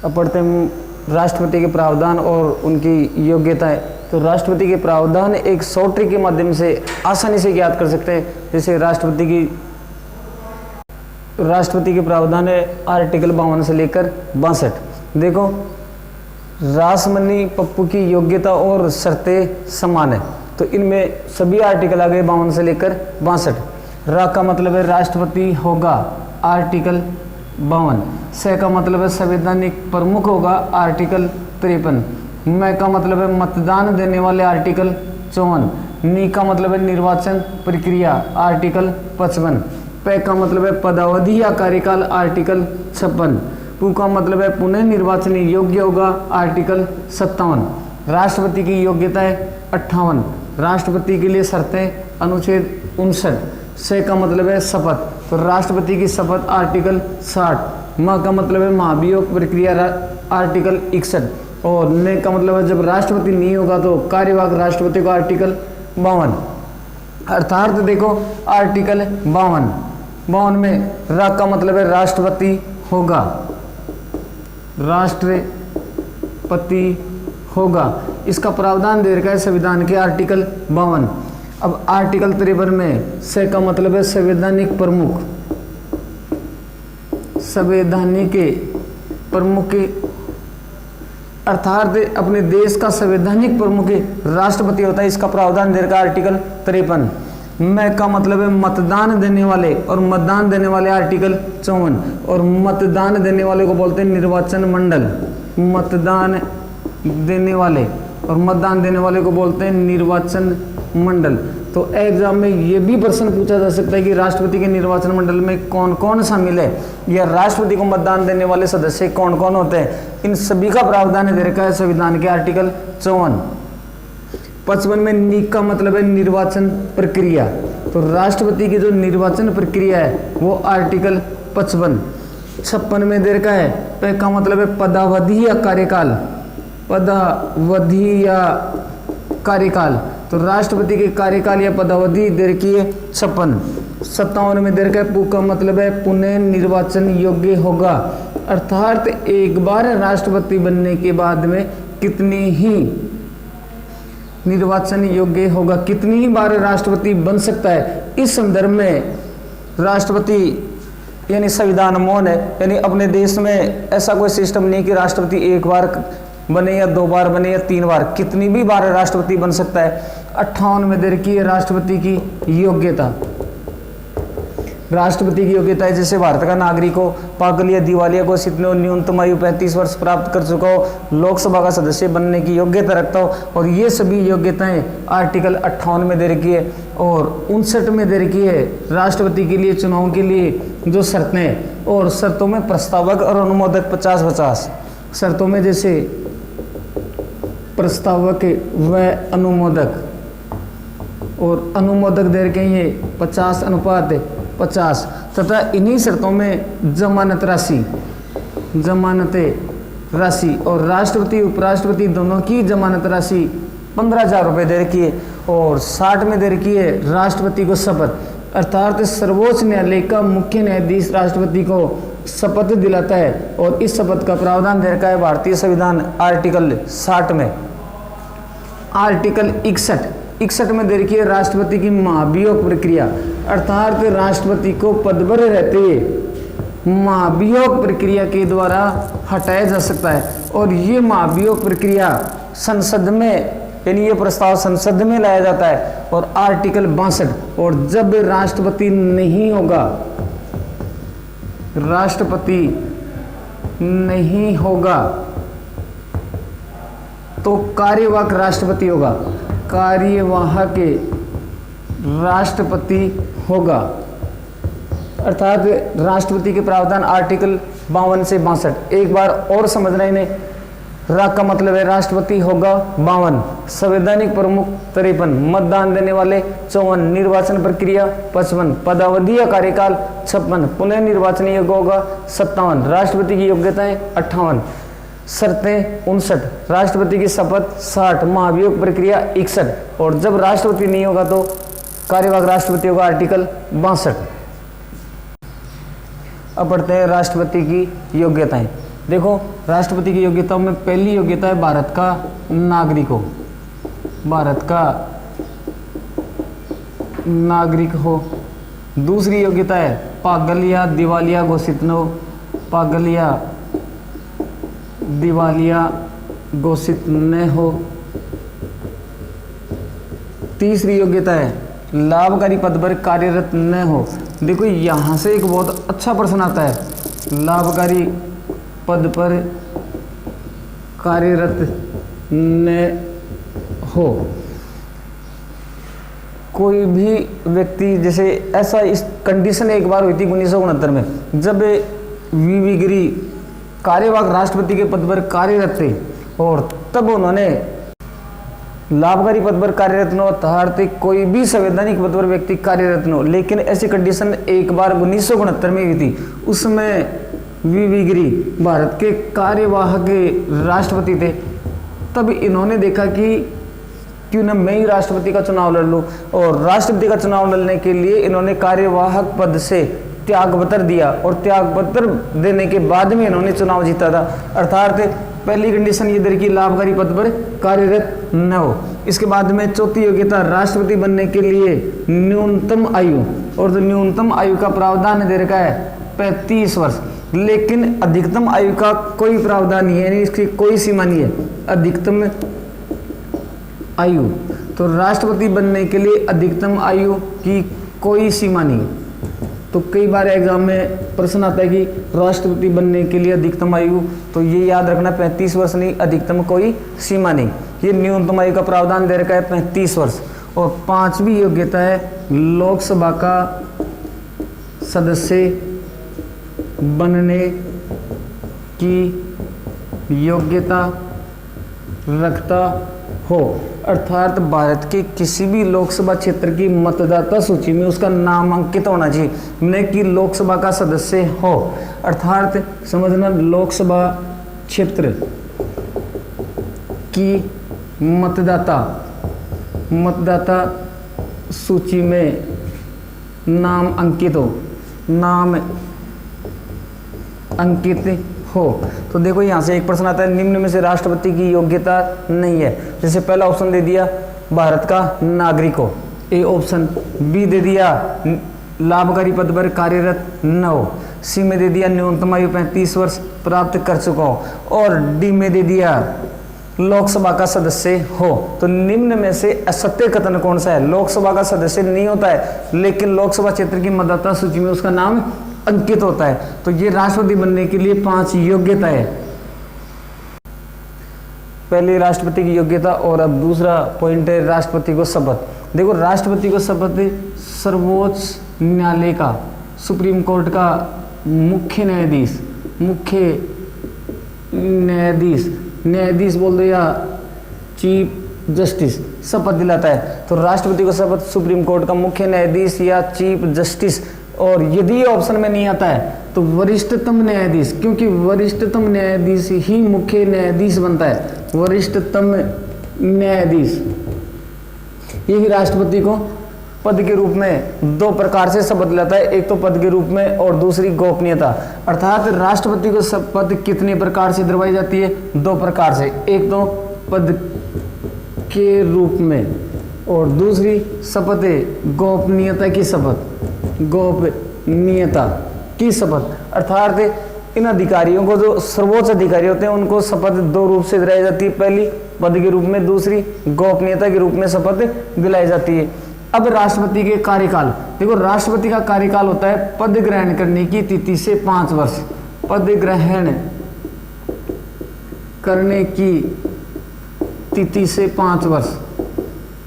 अब पढ़ते हैं राष्ट्रपति के प्रावधान और उनकी योग्यताएं। तो राष्ट्रपति के प्रावधान एक शॉर्ट ट्रिक के माध्यम से आसानी से ज्ञात कर सकते हैं। जैसे राष्ट्रपति के प्रावधान है आर्टिकल 52 से लेकर 62। देखो, रासमनी पप्पू की योग्यता और शर्तें समान है, तो इनमें सभी आर्टिकल आ गए 52 से लेकर 62। रा का मतलब है राष्ट्रपति होगा, आर्टिकल 52। से का मतलब है संवैधानिक प्रमुख होगा, आर्टिकल 53। मैं का मतलब है मतदान देने वाले, आर्टिकल 54। नी का मतलब है निर्वाचन प्रक्रिया, आर्टिकल 55। पे का मतलब है पदावधि या कार्यकाल, आर्टिकल 56। पू का मतलब है पुनः निर्वाचन योग्य होगा, आर्टिकल 57। राष्ट्रपति की योग्यता है 58। राष्ट्रपति के लिए शर्तें, अनुच्छेद 59। से का मतलब है शपथ, तो राष्ट्रपति की शपथ, आर्टिकल 60। माँ का मतलब है महाभियोग प्रक्रिया, आर्टिकल 61। और ने का मतलब है जब राष्ट्रपति नहीं होगा तो कार्यवाहक राष्ट्रपति को, आर्टिकल 52। अर्थात देखो आर्टिकल 52 में रा का मतलब है राष्ट्रपति होगा, राष्ट्रपति होगा, इसका प्रावधान दे रखा है संविधान के, आर्टिकल 52। अब आर्टिकल 53 में से का मतलब है संवैधानिक प्रमुख, संवैधानिक प्रमुख के अर्थात अपने देश का संवैधानिक प्रमुख राष्ट्रपति होता है, इसका प्रावधान दे रखा है आर्टिकल 53। मैं का मतलब है मतदान देने वाले और मतदान देने वाले, आर्टिकल 54। और मतदान देने वाले को बोलते हैं निर्वाचन मंडल, मतदान देने वाले और मतदान देने वाले को बोलते हैं निर्वाचन मंडल। तो एग्जाम में ये भी प्रश्न पूछा जा सकता है कि राष्ट्रपति के निर्वाचन मंडल में कौन कौन शामिल है, या राष्ट्रपति को मतदान देने वाले सदस्य कौन कौन होते हैं। इन सभी का प्रावधान दे रखा है संविधान के, आर्टिकल 54। 55 में नी का मतलब है निर्वाचन प्रक्रिया, तो राष्ट्रपति की जो निर्वाचन प्रक्रिया है वो आर्टिकल 55। 56 में दे रखा है पे का मतलब है पदावधि या कार्यकाल, पदावधि या कार्यकाल, तो राष्ट्रपति के कार्यकाल या पदावधि दे रखी है 56। 57 में दे रखा है पू का मतलब है पुनः निर्वाचन योग्य होगा, अर्थात एक बार राष्ट्रपति बनने के बाद में कितनी ही निर्वाचन योग्य होगा, कितनी ही बार राष्ट्रपति बन सकता है। इस संदर्भ में राष्ट्रपति यानी संविधान मौन है, यानी अपने देश में ऐसा कोई सिस्टम नहीं कि राष्ट्रपति एक बार बने या 2 बार बने या 3 बार, कितनी भी बार राष्ट्रपति बन सकता है। 58 में दे रखी है राष्ट्रपति की योग्यता। राष्ट्रपति की योग्यता है जैसे भारत का नागरिक हो, पागल या दिवालिया घोषित हो, न्यूनतम आयु 35 वर्ष प्राप्त कर चुका हो, लोकसभा का सदस्य बनने की योग्यता रखता हो, और ये सभी योग्यताएं आर्टिकल 58 में दे रखी है। और 59 में दे रखी है राष्ट्रपति के लिए चुनाव के लिए जो शर्तें, और शर्तों में प्रस्तावक और अनुमोदक 50-50। शर्तों में जैसे प्रस्तावक व अनुमोदक, और अनुमोदक दे रखे ये 50:50, तथा इन्हीं शर्तों में जमानत राशि और राष्ट्रपति उपराष्ट्रपति दोनों की जमानत राशि 15,000 रुपये दे रखी है। और 60 में दे रखी है राष्ट्रपति को शपथ, अर्थात सर्वोच्च न्यायालय का मुख्य न्यायाधीश राष्ट्रपति को शपथ दिलाता है, और इस शपथ का प्रावधान दे रखा है भारतीय संविधान आर्टिकल 60 में। आर्टिकल 61 में दे रखी है राष्ट्रपति की महाभियोग प्रक्रिया, अर्थात राष्ट्रपति को पद पर रहते हुए महाभियोग प्रक्रिया के द्वारा हटाया जा सकता है, और ये महाभियोग प्रक्रिया संसद में, यानी ये प्रस्ताव संसद में लाया जाता है। और आर्टिकल 62, और जब राष्ट्रपति नहीं होगा, राष्ट्रपति नहीं होगा तो कार्यवाहक राष्ट्रपति होगा, कार्यवाहक राष्ट्रपति होगा, अर्थात राष्ट्रपति के प्रावधान आर्टिकल 52 से 62। एक बार और समझना इन्हें। रा का मतलब है राष्ट्रपति होगा 52, संवैधानिक प्रमुख 53, मतदान देने वाले 54, निर्वाचन प्रक्रिया 55, पदावधि या कार्यकाल 56, पुनः निर्वाचन योग्य होगा 57, राष्ट्रपति की योग्यताएं 58, शर्तें 59, राष्ट्रपति की शपथ 60, महाभियोग प्रक्रिया 61, और जब राष्ट्रपति नहीं होगा तो कार्यवाहक राष्ट्रपति होगा, आर्टिकल 62। अब पढ़ते हैं राष्ट्रपति की योग्यताएं। देखो राष्ट्रपति की योग्यताओं में पहली योग्यता है भारत का नागरिक हो, भारत का नागरिक हो। दूसरी योग्यता है पागल या दिवालिया घोषित न हो, पागल या दिवालिया घोषित न हो। तीसरी योग्यता है लाभकारी पद पर कार्यरत न हो। देखो यहाँ से एक बहुत अच्छा प्रश्न आता है, लाभकारी पद पर कार्यरत न हो। कोई भी व्यक्ति, जैसे ऐसा इस कंडीशन एक बार हुई थी 1969 में, जब वीवी गिरी कार्यवाहक राष्ट्रपति के पद पर कार्यरत थे और तब उन्होंने लाभकारी पद पर कार्यरत न हो, अर्थात कोई भी संवैधानिक पद पर व्यक्ति कार्यरत न हो। लेकिन ऐसी कंडीशन एक बार 1969 में हुई थी, उसमें वीवी गिरी भारत के कार्यवाहक राष्ट्रपति थे। तब इन्होंने देखा कि क्यों ना मैं ही राष्ट्रपति का चुनाव लड़ लूं, और राष्ट्रपति का चुनाव लड़ने के लिए इन्होंने कार्यवाहक पद से त्यागपत्र दिया और त्यागपत्र देने के बाद में इन्होंने चुनाव जीता था। अर्थात पहली कंडीशन ये दर की लाभकारी पद पर कार्यरत न हो। इसके बाद में चौथी योग्यता राष्ट्रपति बनने के लिए न्यूनतम आयु, और जो न्यूनतम आयु का प्रावधान दे रखा है 35 वर्ष, लेकिन अधिकतम आयु का कोई प्रावधान नहीं है, यानी इसकी कोई सीमा नहीं है अधिकतम आयु। तो राष्ट्रपति बनने के लिए अधिकतम आयु की कोई सीमा नहीं। तो कई बार एग्जाम में प्रश्न आता है कि राष्ट्रपति बनने के लिए अधिकतम आयु, तो ये याद रखना 35 वर्ष नहीं, अधिकतम कोई सीमा नहीं, ये न्यूनतम आयु का प्रावधान दे रखा है 35 वर्ष। और पांचवी योग्यता है लोकसभा का सदस्य बनने की योग्यता रखता हो, अर्थात भारत के किसी भी लोकसभा क्षेत्र की मतदाता सूची में उसका नाम अंकित होना चाहिए, न कि लोकसभा का सदस्य हो। अर्थात समझना, लोकसभा क्षेत्र की मतदाता सूची में नाम अंकित हो, नाम अंकित हो। तो देखो यहाँ से एक प्रश्न आता है, निम्न में से राष्ट्रपति की योग्यता नहीं है। जैसे पहला ऑप्शन दे दिया भारत का नागरिक हो, ए ऑप्शन। बी दे दिया लाभकारी पद पर कार्यरत न हो। सी में दे दिया न्यूनतम आयु 35 वर्ष प्राप्त कर चुका हो, और डी में दे दिया लोकसभा का सदस्य हो। तो निम्न में से असत्य कथन कौन सा है? लोकसभा का सदस्य नहीं होता है, लेकिन लोकसभा क्षेत्र की मतदाता सूची में उसका नाम अंकित होता है। तो ये राष्ट्रपति बनने के लिए 5 योग्यता है। पहले राष्ट्रपति की योग्यता, और अब दूसरा पॉइंट है राष्ट्रपति को शपथ। देखो राष्ट्रपति को शपथ सर्वोच्च न्यायालय का, सुप्रीम कोर्ट का मुख्य न्यायाधीश बोल दो या चीफ जस्टिस शपथ दिलाता है। तो राष्ट्रपति को शपथ सुप्रीम कोर्ट का मुख्य न्यायाधीश या चीफ जस्टिस, और यदि ये ऑप्शन में नहीं आता है तो वरिष्ठतम न्यायाधीश, क्योंकि वरिष्ठतम न्यायाधीश ही मुख्य न्यायाधीश बनता है। वरिष्ठतम न्यायाधीश यही राष्ट्रपति को पद के रूप में 2 प्रकार से शपथ दिलाता है, एक तो पद के रूप में और दूसरी गोपनीयता। अर्थात राष्ट्रपति को शपथ कितने प्रकार से दिलवाई जाती है? 2 प्रकार से, एक तो पद के रूप में और दूसरी शपथ गोपनीयता की शपथ, गोपनीयता की शपथ। अर्थात इन अधिकारियों को, जो सर्वोच्च अधिकारी होते हैं, उनको शपथ 2 रूप से दिलाई जाती है, पहली पद के रूप में, दूसरी गोपनीयता के रूप में शपथ दिलाई जाती है। अब राष्ट्रपति के कार्यकाल, देखो राष्ट्रपति का कार्यकाल होता है पद ग्रहण करने की तिथि से 5 वर्ष, पद ग्रहण करने की तिथि से 5 वर्ष,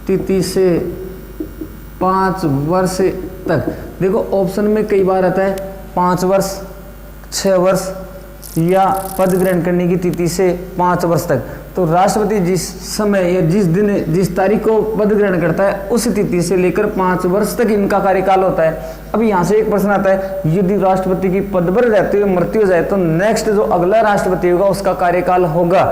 तिथि से 5 वर्ष तक। देखो ऑप्शन में कई बार आता है 5 वर्ष, 6 वर्ष या पद ग्रहण करने की तिथि से 5 वर्ष तक। तो राष्ट्रपति जिस समय या जिस दिन, जिस तारीख को पद ग्रहण करता है, उस तिथि से लेकर 5 वर्ष तक इनका कार्यकाल होता है। अब यहाँ से एक प्रश्न आता है, यदि राष्ट्रपति की पद पर रहते हुए मृत्यु हो जाए तो नेक्स्ट जो अगला राष्ट्रपति होगा उसका कार्यकाल होगा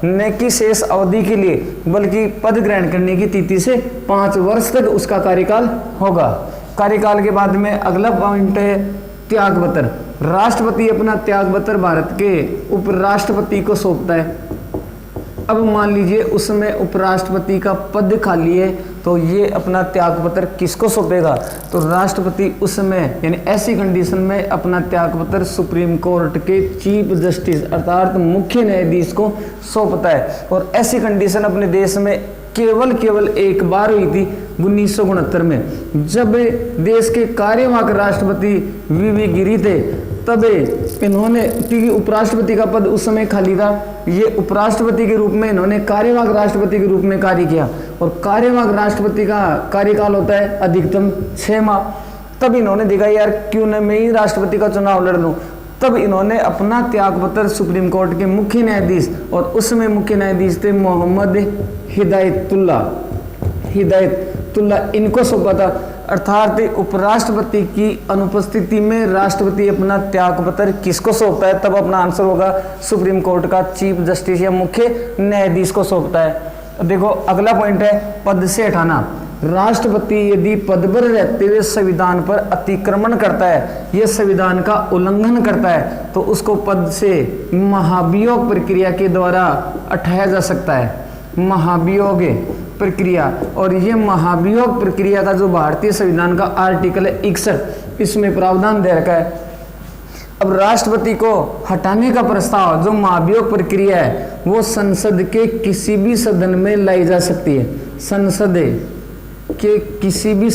न कि शेष अवधि के लिए, बल्कि पद ग्रहण करने की तिथि से 5 वर्ष तक उसका कार्यकाल होगा। कार्यकाल के बाद में अगला पॉइंट है त्यागपत्र। राष्ट्रपति अपना त्यागपत्र भारत के उपराष्ट्रपति को सौंपता है। अब मान लीजिए उसमें उपराष्ट्रपति का पद खाली है, तो ये अपना त्यागपत्र किसको सौंपेगा? तो राष्ट्रपति उसमें यानी ऐसी कंडीशन में अपना त्यागपत्र सुप्रीम कोर्ट के चीफ जस्टिस अर्थात मुख्य न्यायाधीश को सौंपता है। और ऐसी कंडीशन अपने देश में केवल एक बार हुई थी 1969 में, जब देश के कार्यवाहक राष्ट्रपति वीवी गिरी थे। तब इन्होंने, क्योंकि उपराष्ट्रपति का पद उस समय खाली था, ये उपराष्ट्रपति के रूप में इन्होंने कार्यवाहक राष्ट्रपति के रूप में कार्य किया। और कार्यवाहक राष्ट्रपति का कार्यकाल होता है अधिकतम 6 माह। तब इन्होंने देखा यार क्यों न मैं ही राष्ट्रपति का चुनाव लड़ लूं। तब इन्होंने अपना त्यागपत्र सुप्रीम कोर्ट के मुख्य न्यायाधीश, और उसमें मुख्य न्यायाधीश थे मोहम्मद हिदायतुल्ला, इनको सौंपा था। अर्थात उपराष्ट्रपति की अनुपस्थिति में राष्ट्रपति अपना त्यागपत्र किसको सौंपता है? तब अपना आंसर होगा सुप्रीम कोर्ट का चीफ जस्टिस या मुख्य न्यायाधीश को सौंपता है। देखो अगला पॉइंट है पद से हटाना। राष्ट्रपति यदि पद पर रहते हुए संविधान पर अतिक्रमण करता है, यह संविधान का उल्लंघन करता है, तो उसको पद से महाभियोग प्रक्रिया के द्वारा हटाया जा सकता है। महाभियोग प्रक्रिया, और ये महाभियोग प्रक्रिया का जो भारतीय संविधान का आर्टिकल 61, इसमें प्रावधान दे रखा है। अब राष्ट्रपति को हटाने का प्रस्ताव, जो महाभियोग प्रक्रिया है, वो संसद के किसी भी सदन में लाई जा सकती है। संसद के किसी भी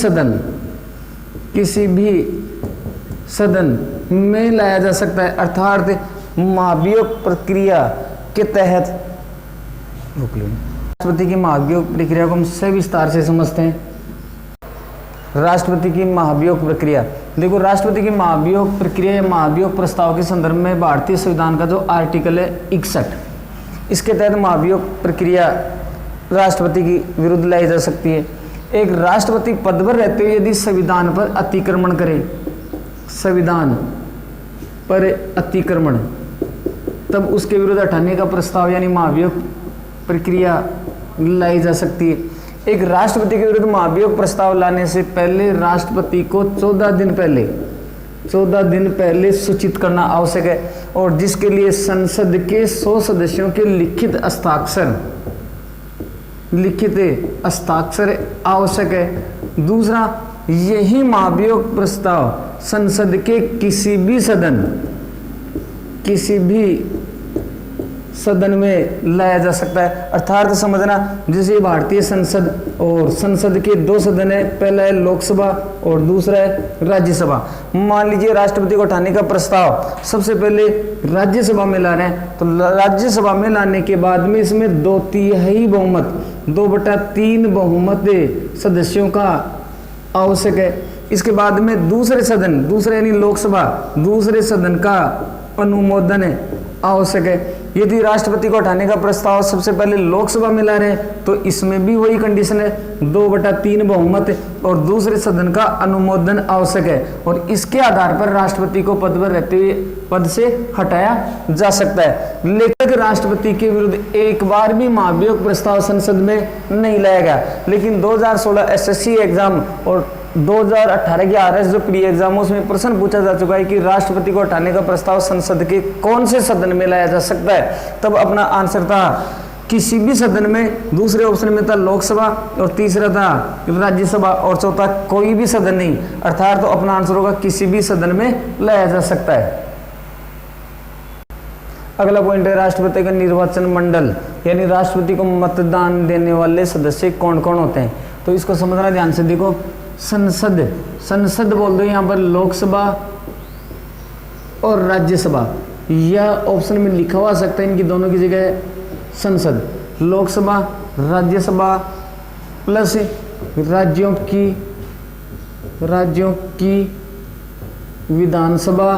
सदन में लाया जा सकता है। अर्थात महाभियोग प्रक्रिया के तहत राष्ट्रपति की महाभियोग प्रक्रिया को हम सविस्तार से समझते हैं। राष्ट्रपति की महाभियोग प्रक्रिया, देखो राष्ट्रपति की महाभियोग प्रक्रिया या महाभियोग प्रस्ताव के संदर्भ में भारतीय संविधान का जो आर्टिकल है 61, इसके तहत महाभियोग प्रक्रिया राष्ट्रपति की विरुद्ध लाई जा सकती है। एक राष्ट्रपति पद पर रहते हुए यदि संविधान पर अतिक्रमण करे, संविधान पर अतिक्रमण, तब उसके विरुद्ध हटाने का प्रस्ताव यानी महाभियोग प्रक्रिया लाई जा सकती है। एक राष्ट्रपति के विरुद्ध महाभियोग प्रस्ताव लाने से पहले राष्ट्रपति को 14 दिन पहले सूचित करना आवश्यक है, और जिसके लिए संसद के 100 सदस्यों के लिखित हस्ताक्षर आवश्यक है। दूसरा, यही महाभियोग प्रस्ताव संसद के किसी भी सदन में लाया जा सकता है। अर्थात समझना, जैसे भारतीय संसद और संसद के 2 सदन है, पहला है लोकसभा और दूसरा है राज्यसभा। मान लीजिए राष्ट्रपति को हटाने का प्रस्ताव सबसे पहले राज्यसभा में ला रहे हैं, तो राज्यसभा में लाने के बाद में इसमें 2/3 बहुमत, 2/3 बहुमत सदस्यों का आवश्यक है। इसके बाद में दूसरे यानी लोकसभा, दूसरे सदन का अनुमोदन आवश्यक है। यदि राष्ट्रपति को हटाने का प्रस्ताव सबसे पहले लोकसभा में ला रहे हैं, तो इसमें भी वही कंडीशन है, 2/3 बहुमत और दूसरे सदन का अनुमोदन आवश्यक है। और इसके आधार पर राष्ट्रपति को पद पर रहते हुए पद से हटाया जा सकता है। लेकिन राष्ट्रपति के विरुद्ध एक बार भी महाभियोग प्रस्ताव संसद में नहीं लाया गया। लेकिन 2016 SSC एग्जाम और 2018 के RS जो प्री एग्जाम, उसमें प्रश्न पूछा जा चुका है कि राष्ट्रपति को हटाने का प्रस्ताव संसद के कौन से सदन में लाया जा सकता है। तब अपना आंसर था किसी भी सदन में, दूसरे ऑप्शन में था लोकसभा और तीसरा था राज्यसभा और चौथा कोई भी सदन नहीं। अर्थात तो अपना आंसर होगा किसी भी सदन में लाया जा सकता है। अगला पॉइंट है राष्ट्रपति का निर्वाचन मंडल, यानी राष्ट्रपति को मतदान देने वाले सदस्य कौन कौन होते हैं। तो इसको समझना ध्यान से। देखो संसद बोल दो, यहाँ पर लोकसभा और राज्यसभा, यह ऑप्शन में लिखा हुआ सकता है, इनकी दोनों की जगह संसद, लोकसभा, राज्यसभा प्लस राज्यों की विधानसभा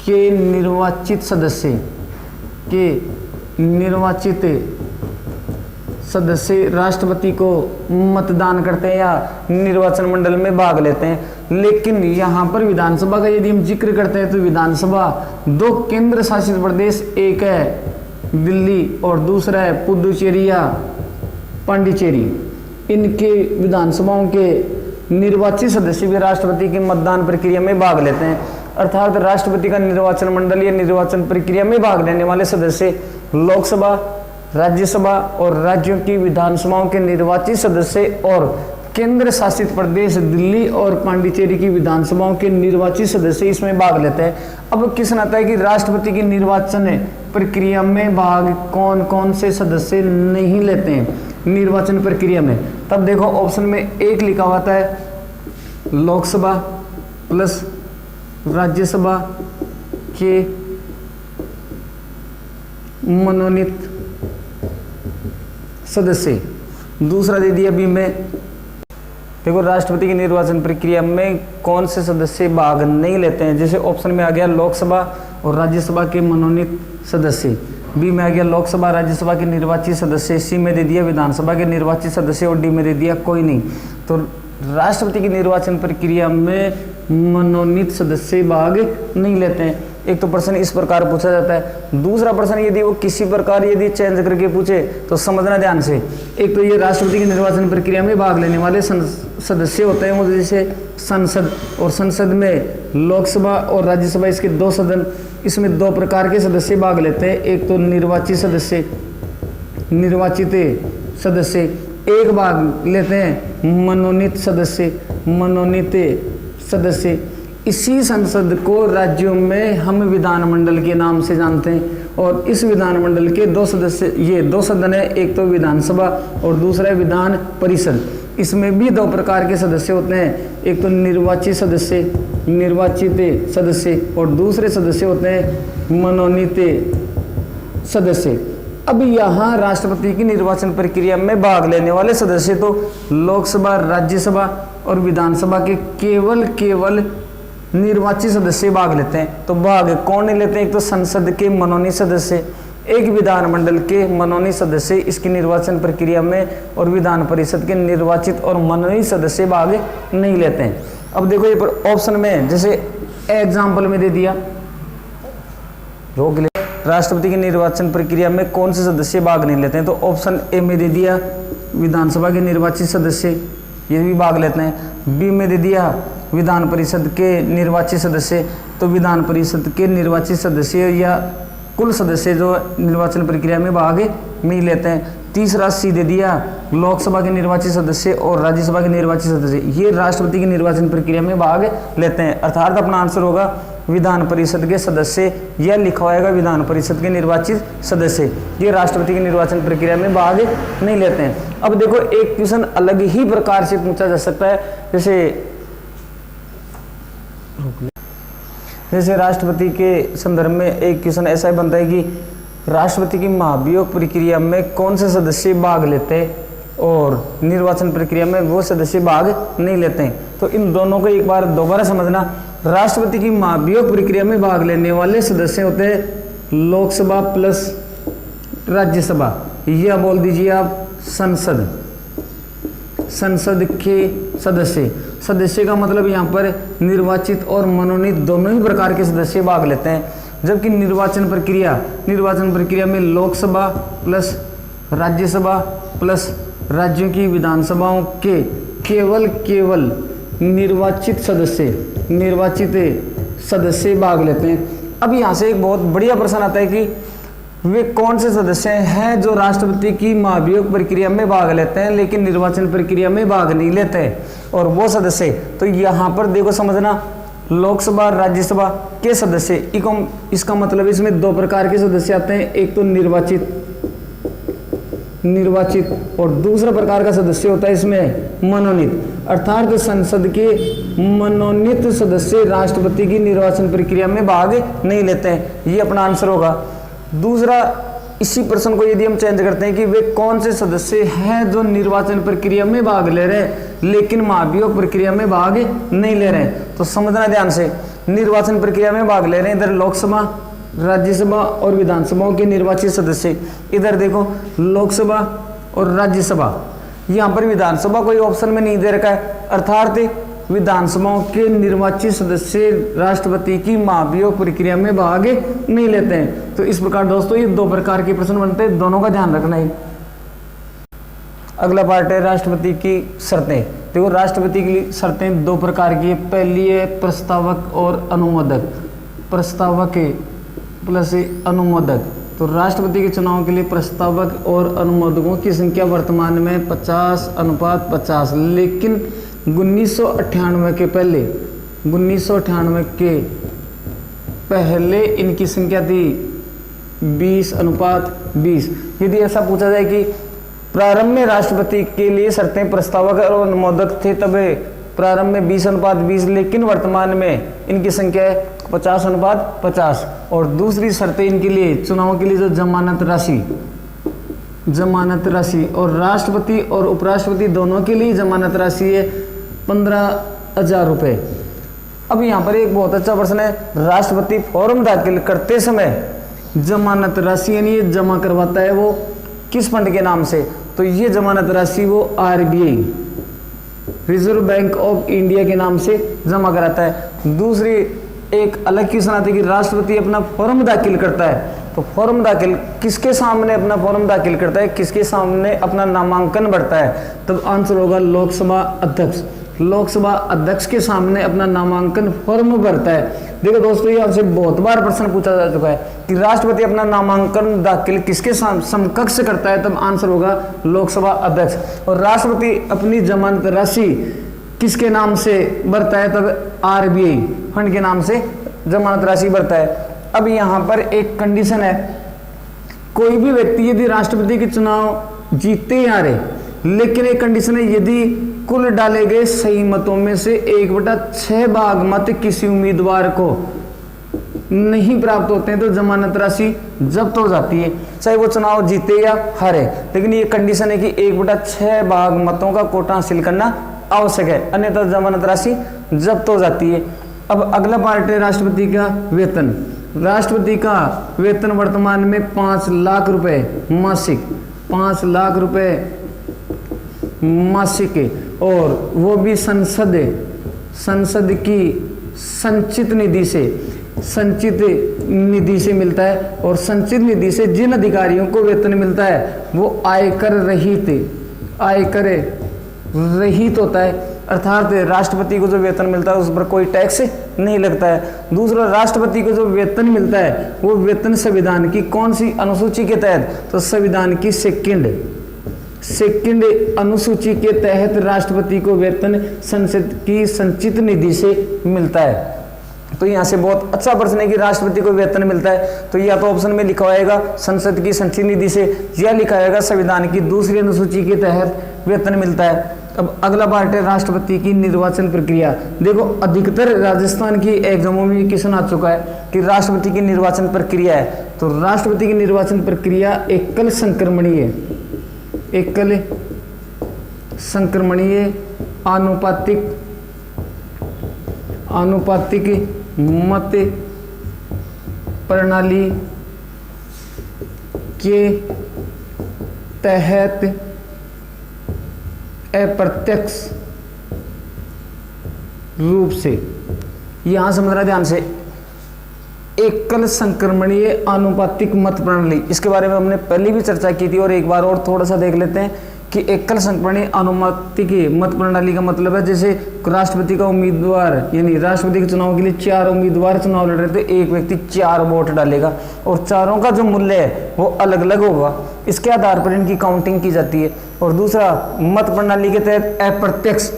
के निर्वाचित सदस्य राष्ट्रपति को मतदान करते हैं या निर्वाचन मंडल में भाग लेते हैं। लेकिन यहाँ पर विधानसभा का यदि हम जिक्र करते हैं, तो विधानसभा 2 केंद्र शासित प्रदेश, एक है दिल्ली और दूसरा है पुडुचेरी या पांडिचेरी, इनके विधानसभाओं के निर्वाचित सदस्य भी राष्ट्रपति की मतदान प्रक्रिया में भाग लेते हैं। अर्थात राष्ट्रपति का निर्वाचन मंडल या निर्वाचन प्रक्रिया में भाग लेने वाले सदस्य लोकसभा, राज्यसभा और राज्यों की विधानसभाओं के निर्वाचित सदस्य और केंद्र शासित प्रदेश दिल्ली और पांडिचेरी की विधानसभाओं के निर्वाचित सदस्य इसमें भाग लेते हैं। अब क्वेश्चन आता है कि राष्ट्रपति की निर्वाचन प्रक्रिया में भाग कौन कौन से सदस्य नहीं लेते हैं निर्वाचन प्रक्रिया में। तब देखो ऑप्शन में एक लिखा हुआ है लोकसभा प्लस राज्यसभा के मनोनीत सदस्य। दूसरा दे दिया बी में, देखो राष्ट्रपति की निर्वाचन प्रक्रिया में कौन से सदस्य भाग नहीं लेते हैं, जैसे ऑप्शन में आ गया लोकसभा और राज्यसभा के मनोनीत सदस्य, बी में आ गया लोकसभा राज्यसभा के निर्वाचित सदस्य, सी में दे दिया विधानसभा के निर्वाचित सदस्य और डी में दे दिया कोई नहीं। तो राष्ट्रपति की निर्वाचन प्रक्रिया में मनोनीत सदस्य भाग नहीं लेते हैं। एक तो प्रश्न इस प्रकार पूछा जाता है। दूसरा प्रश्न यदि वो किसी प्रकार यदि चेंज करके पूछे तो समझना ध्यान से। एक तो ये राष्ट्रपति की निर्वाचन प्रक्रिया में भाग लेने वाले सदस्य होते हैं वो जैसे संसद, और संसद में लोकसभा और राज्यसभा इसके दो सदन, इसमें दो प्रकार के सदस्य भाग लेते हैं। एक तो निर्वाचित सदस्य, एक भाग लेते हैं मनोनीत सदस्य। इसी संसद को राज्यों में हम विधानमंडल के नाम से जानते हैं और इस विधानमंडल के दो सदस्य, ये दो सदन है, एक तो विधानसभा और दूसरा है विधान परिषद। इसमें भी दो प्रकार के सदस्य होते हैं, एक तो निर्वाचित सदस्य और दूसरे सदस्य होते हैं मनोनीत सदस्य। अब यहाँ राष्ट्रपति की निर्वाचन प्रक्रिया में भाग लेने वाले सदस्य तो लोकसभा, राज्यसभा और विधानसभा के केवल निर्वाचित सदस्य भाग लेते हैं। तो भाग कौन नहीं लेते हैं, एक तो संसद के मनोनीत सदस्य, एक विधानमंडल के मनोनीत सदस्य इसकी निर्वाचन प्रक्रिया में, और विधान परिषद के निर्वाचित और मनोनीत सदस्य भाग नहीं लेते हैं। अब देखो ये ऑप्शन में जैसे एग्जाम्पल में दे दिया, रोक ले, राष्ट्रपति की निर्वाचन प्रक्रिया में कौन से सदस्य भाग नहीं लेते हैं, तो ऑप्शन ए में दे दिया विधानसभा के निर्वाचित सदस्य, ये भी भाग लेते हैं। बी में दे दिया विधान परिषद के निर्वाचित सदस्य, तो विधान परिषद के निर्वाचित सदस्य या कुल सदस्य जो निर्वाचन प्रक्रिया में भाग नहीं लेते हैं। तीसरा सी दे दिया लोकसभा के निर्वाचित सदस्य और राज्यसभा के निर्वाचित सदस्य, ये राष्ट्रपति की निर्वाचन प्रक्रिया में भाग लेते हैं। अर्थात अपना आंसर होगा विधान परिषद के सदस्य, या लिखा होगा विधान परिषद के निर्वाचित सदस्य, ये राष्ट्रपति की निर्वाचन प्रक्रिया में भाग नहीं लेते हैं। अब देखो एक क्वेश्चन अलग ही प्रकार से पूछा जा सकता है, जैसे राष्ट्रपति के संदर्भ में एक क्वेश्चन ऐसा बनता है कि राष्ट्रपति की महाभियोग प्रक्रिया में कौन से सदस्य भाग लेते हैं और निर्वाचन प्रक्रिया में वो सदस्य भाग नहीं लेते हैं। तो इन दोनों को एक बार दोबारा समझना। राष्ट्रपति की महाभियोग प्रक्रिया में भाग लेने वाले सदस्य होते हैं लोकसभा प्लस राज्यसभा, या बोल दीजिए आप संसद के सदस्य का मतलब यहाँ पर निर्वाचित और मनोनीत दोनों ही प्रकार के सदस्य भाग लेते हैं। जबकि निर्वाचन प्रक्रिया में लोकसभा प्लस राज्यसभा प्लस राज्यों की विधानसभाओं के केवल निर्वाचित सदस्य भाग लेते हैं। अब यहाँ से एक बहुत बढ़िया प्रश्न आता है कि वे कौन से सदस्य हैं जो राष्ट्रपति की महाभियोग प्रक्रिया में भाग लेते हैं लेकिन निर्वाचन प्रक्रिया में भाग नहीं लेते हैं, और वो सदस्य, तो यहाँ पर देखो समझना, लोकसभा राज्यसभा के सदस्य, इसका मतलब इसमें दो प्रकार के सदस्य आते हैं, एक तो निर्वाचित और दूसरा प्रकार का सदस्य होता है इसमें मनोनीत। अर्थात संसद के मनोनीत सदस्य राष्ट्रपति की निर्वाचन प्रक्रिया में भाग नहीं लेते हैं, ये अपना आंसर होगा। दूसरा, इसी प्रश्न को यदि हम चेंज करते हैं कि वे कौन से सदस्य हैं जो निर्वाचन प्रक्रिया में भाग ले रहे हैं लेकिन महाभियोग प्रक्रिया में भाग नहीं ले रहे हैं, तो समझना ध्यान से, निर्वाचन प्रक्रिया में भाग ले रहे हैं इधर लोकसभा, राज्यसभा और विधानसभाओं के निर्वाचित सदस्य, इधर देखो लोकसभा और राज्यसभा, यहाँ पर विधानसभा कोई ऑप्शन में नहीं दे रखा है, अर्थात विधानसभाओं के निर्वाचित सदस्य राष्ट्रपति की महाभियोग प्रक्रिया में भाग नहीं लेते हैं। तो इस प्रकार दोस्तों ये दो प्रकार के प्रश्न बनते हैं, दोनों का ध्यान रखना है। अगला पार्ट है राष्ट्रपति की शर्तें। देखो राष्ट्रपति की शर्तें दो प्रकार की है। पहली है प्रस्तावक और अनुमोदक। प्रस्तावक प्लस अनुमोदक। तो राष्ट्रपति के चुनाव के लिए प्रस्तावक और अनुमोदकों की संख्या वर्तमान में 50:50, लेकिन 1998 के पहले 1998 के पहले इनकी संख्या थी 20:20। यदि ऐसा पूछा जाए कि प्रारंभ में राष्ट्रपति के लिए शर्तें प्रस्तावक और अनुमोदक थे, तब प्रारंभ में 20:20, लेकिन वर्तमान में इनकी संख्या है 50:50। और दूसरी शर्तें इनके लिए चुनाव के लिए जो जमानत राशि और राष्ट्रपति और उपराष्ट्रपति दोनों के लिए जमानत राशि है 15,000 रुपये। अब यहाँ पर एक बहुत अच्छा प्रश्न है, राष्ट्रपति फॉर्म दाखिल करते समय जमानत राशि यानी ये जमा करवाता है वो किस फंड के नाम से? तो ये जमानत राशि वो RBI reserve bank of India के नाम से जमा कराता है। दूसरी एक अलग क्वेश्चन आती है कि राष्ट्रपति अपना फॉर्म दाखिल करता है, तो फॉर्म दाखिल किसके सामने अपना फॉर्म दाखिल करता है, किसके सामने अपना नामांकन भरता है? तब आंसर होगा लोकसभा अध्यक्ष। लोकसभा अध्यक्ष के सामने अपना नामांकन फॉर्म भरता है। देखो दोस्तों, यहाँ से बहुत बार प्रश्न पूछा जा चुका है कि राष्ट्रपति अपना नामांकन दाखिल किसके समकक्ष करता है? तब आंसर होगा लोकसभा अध्यक्ष। और राष्ट्रपति अपनी जमानत राशि किसके नाम से भरता है? तब RBI फंड के नाम से जमानत राशि भरता है। अब यहाँ पर एक कंडीशन है, कोई भी व्यक्ति यदि राष्ट्रपति के चुनाव जीते आ रहे, लेकिन एक कंडीशन है, यदि कुल डाले गए सही मतों में से 1/6 भाग मत किसी उम्मीदवार को नहीं प्राप्त होते हैं तो जमानत राशि जब्त हो जाती है, चाहे वो चुनाव जीते या हारे। लेकिन ये कंडीशन है कि 1/6 भाग मतों का कोटा हासिल करना आवश्यक है, अन्यथा जमानत राशि जब्त हो जाती है। अब अगला पार्ट है राष्ट्रपति का वेतन। राष्ट्रपति का वेतन वर्तमान में 5 लाख रुपए मासिक, 5 लाख रुपए मासिक, और वो भी संसद की संचित निधि से मिलता है। और संचित निधि से जिन अधिकारियों को वेतन मिलता है वो आयकर रहित होता है, अर्थात राष्ट्रपति को जो वेतन मिलता है उस पर कोई टैक्स नहीं लगता है। दूसरा, राष्ट्रपति को जो वेतन मिलता है वो वेतन संविधान की कौन सी अनुसूची के तहत? तो संविधान की सेकंड अनुसूची के तहत राष्ट्रपति को वेतन संसद की संचित निधि से मिलता है। तो यहाँ से बहुत अच्छा प्रश्न है कि राष्ट्रपति को वेतन मिलता है, तो या तो ऑप्शन में लिखा होगा संसद की संचित निधि से, या लिखा होगा संविधान की दूसरी अनुसूची के तहत वेतन मिलता है। अब अगला पार्ट है राष्ट्रपति की निर्वाचन प्रक्रिया। देखो एकतर राजस्थान की एग्जामों में क्वेश्चन आ चुका है कि राष्ट्रपति की निर्वाचन प्रक्रिया है, तो राष्ट्रपति की निर्वाचन प्रक्रिया एकल संक्रमणीय आनुपातिक मत प्रणाली के तहत अप्रत्यक्ष रूप से, यहां समझना ध्यान से, एकल संक्रमणीय आनुपातिक मत प्रणाली, इसके बारे में हमने पहले भी चर्चा की थी और एक बार और थोड़ा सा देख लेते हैं कि एकल संक्रमणीय आनुपातिक मत प्रणाली का मतलब है जैसे राष्ट्रपति का उम्मीदवार यानी राष्ट्रपति के चुनाव के लिए 4 उम्मीदवार चुनाव लड़ रहे थे, एक व्यक्ति 4 वोट डालेगा और चारों का जो मूल्य है वो अलग अलग होगा, इसके आधार पर इनकी काउंटिंग की जाती है। और दूसरा, मत प्रणाली के तहत अप्रत्यक्ष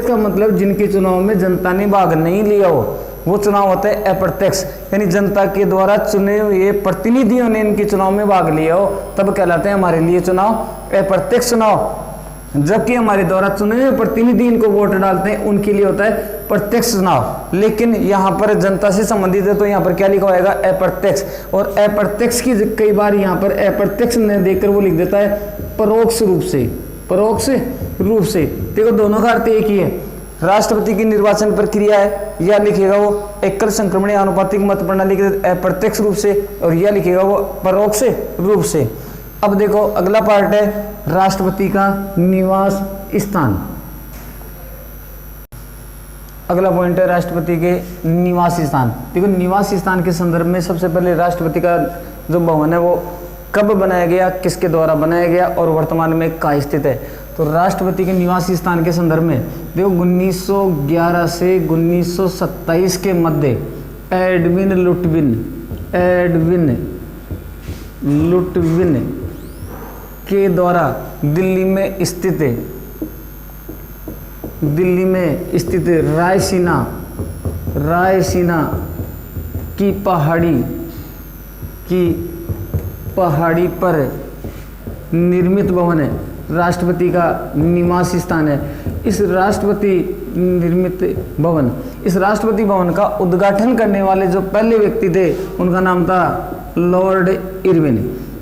का मतलब जिनके चुनाव में जनता ने भाग नहीं लिया हो वो चुनाव होता है अप्रत्यक्ष, यानी जनता के द्वारा चुने हुए प्रतिनिधियों ने इनके चुनाव में भाग लिया हो तब कहलाते हैं हमारे लिए चुनाव अप्रत्यक्ष चुनाव। जबकि हमारे द्वारा चुने हुए प्रतिनिधि इनको वोट डालते हैं उनके लिए होता है प्रत्यक्ष चुनाव। लेकिन यहाँ पर जनता से संबंधित है तो यहाँ पर क्या लिखा होगा? अप्रत्यक्ष। और अप्रत्यक्ष की कई बार यहाँ पर अप्रत्यक्ष न देकर वो लिख देता है परोक्ष रूप से। देखो दोनों का अर्थ एक ही है, राष्ट्रपति की निर्वाचन प्रक्रिया है, या लिखेगा वो एकल संक्रमणीय आनुपातिक मत प्रणाली के अप्रत्यक्ष रूप से, और यह लिखेगा वो परोक्ष रूप से। अब देखो अगला पार्ट है राष्ट्रपति का निवास स्थान। अगला पॉइंट है राष्ट्रपति के निवास स्थान। देखो निवास स्थान के संदर्भ में सबसे पहले राष्ट्रपति का जो भवन है वो कब बनाया गया, किसके द्वारा बनाया गया और वर्तमान में कहाँ स्थित है। तो राष्ट्रपति के निवासी स्थान के संदर्भ में देखो 1911 से 1927 के मध्य एडविन लुट्विन के द्वारा दिल्ली में स्थित रायसीना की पहाड़ी पर निर्मित भवन है, राष्ट्रपति का निवास स्थान है। इस राष्ट्रपति भवन का उद्घाटन करने वाले जो पहले व्यक्ति थे उनका नाम था लॉर्ड इरविन।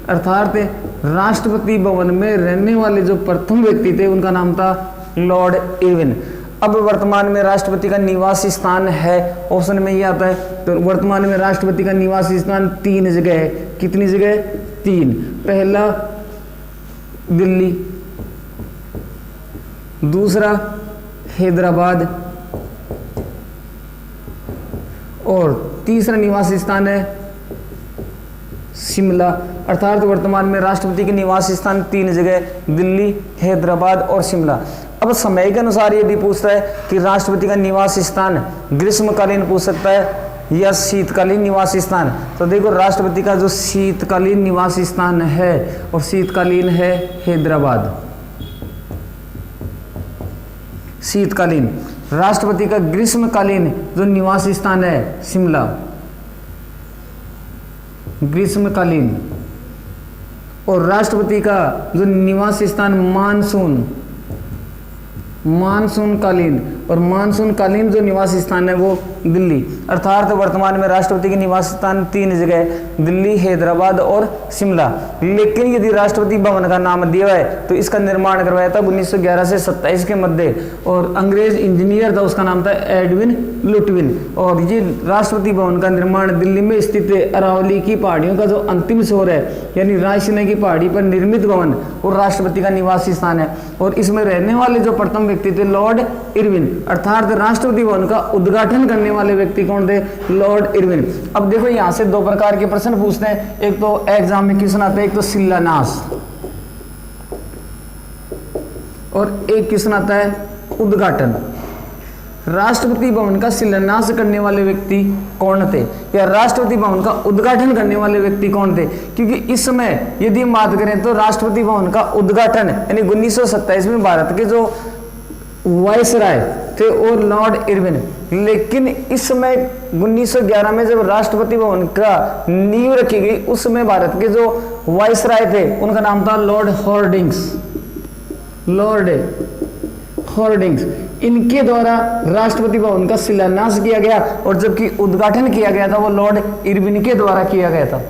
अर्थात राष्ट्रपति भवन में रहने वाले जो प्रथम व्यक्ति थे उनका नाम था लॉर्ड इरविन। अब वर्तमान में राष्ट्रपति का निवास स्थान है, ऑप्शन में ये आता है। तो वर्तमान में राष्ट्रपति का निवास स्थान 3 जगह है। कितनी जगह? 3। पहला दिल्ली, दूसरा हैदराबाद और तीसरा निवास स्थान है शिमला। अर्थात वर्तमान में राष्ट्रपति के निवास स्थान 3 जगह, दिल्ली, हैदराबाद और शिमला। अब समय के अनुसार यदि पूछता है कि राष्ट्रपति का निवास स्थान ग्रीष्मकालीन पूछ सकता है या शीतकालीन निवास स्थान, तो देखो राष्ट्रपति का जो शीतकालीन निवास स्थान है और शीतकालीन है हैदराबाद। शीतकालीन। राष्ट्रपति का ग्रीष्मकालीन जो निवास स्थान है शिमला, ग्रीष्मकालीन। और राष्ट्रपति का जो निवास स्थान मानसून कालीन, और मानसून कालीन जो निवास स्थान है वो दिल्ली। अर्थात वर्तमान में राष्ट्रपति के निवास स्थान 3 जगह है, दिल्ली, हैदराबाद और शिमला। लेकिन यदि राष्ट्रपति भवन का नाम दिया है तो इसका निर्माण करवाया था 1911 से 27 के मध्य, और अंग्रेज इंजीनियर था, उसका नाम था एडविन लुट्विन। और ये राष्ट्रपति भवन का निर्माण दिल्ली में स्थित अरावली की पहाड़ियों का जो अंतिम छोर है यानी रायसीना की पहाड़ी पर निर्मित भवन और राष्ट्रपति का निवास स्थान है। और इसमें रहने वाले जो प्रथम व्यक्ति थे लॉर्ड इरविन। अर्थात राष्ट्रपति भवन का उद्घाटन करने वाले व्यक्ति कौन थे? Lord Irwin. अब देखो यहां से 2 प्रकार के प्रश्न पूछते हैं, एक तो एग्जाम में क्वेश्चन आता है, एक तो शिलान्यास और एक क्वेश्चन आता है उद्घाटन। राष्ट्रपति भवन का शिलान्यास करने वाले व्यक्ति कौन थे या राष्ट्रपति भवन का उद्घाटन करने वाले व्यक्ति कौन थे? क्योंकि इस समय यदि हम बात करें तो राष्ट्रपति भवन का उद्घाटन यानी 1927 में भारत के जो वायसराय थे और लॉर्ड इरविन। लेकिन इस समय 1911 में जब राष्ट्रपति भवन का नींव रखी गई उस समय भारत के जो वायसराय थे उनका नाम था लॉर्ड हॉर्डिंग्स। इनके द्वारा राष्ट्रपति भवन का शिलान्यास किया गया और जबकि उद्घाटन किया गया था वो लॉर्ड इरविन के द्वारा किया गया था।